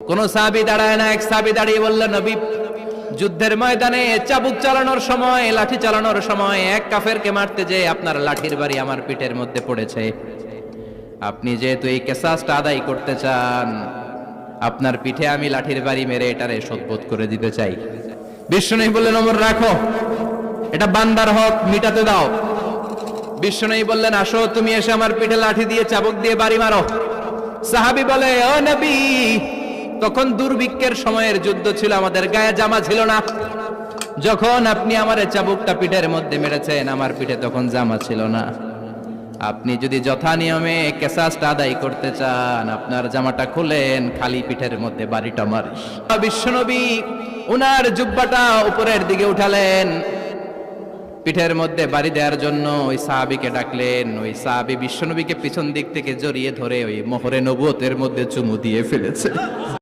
কোন সাহাবী দাঁড়ায় না, এক সাহাবী দাঁড়িয়ে বললেন, নবী, যুদ্ধের ময়দানে চাবুক চালানোর সময়, লাঠি চালানোর সময় এক কাফেরকে মারতে যে আপনার লাঠির বাড়ি আমার পিঠের মধ্যে পড়েছে। আপনি যেহেতু এই কেসাসটা আদায় করতে চান, আপনার পিঠে আমি লাঠির বাড়ি মেরে এটারে শোধবোধ করে দিতে চাই। বিশ্বনবী বললেন, ওমর রাখো, এটা বান্দার হক, মিটাতে দাও। বিশ্বনবী বললেন, আসো, তুমি এসে আমার পিঠে লাঠি দিয়ে চাবুক দিয়ে বাড়ি মারো। সাহাবী বলে, ও নবী, তখন দুর্ভিক্ষের সময়ের যুদ্ধ ছিল, আমাদের গায়ে জামা ছিল না। যখন আপনি আমার চাবুকটা পিঠের মধ্যে মেরেছেন, আমার পিঠে তখন জামা ছিল না। আপনি যদি যথা নিয়মে কেসাসটা আদায় করতে চান, আপনার জামাটা খুলেন, খালি পিঠের মধ্যে বাড়িটা মারিস। বিশ্বনবী উনার জুব্বাটা উপরের দিকে উঠালেন, পিঠের মধ্যে বাড়ি দেওয়ার জন্য ওই সাহাবীকে ডাকলেন। ওই সাহাবী বিশ্বনবীকে পিছন দিক থেকে জড়িয়ে ধরে ওই মোহরে নবুয়তের মধ্যে চুমু দিয়ে ফেলেছে।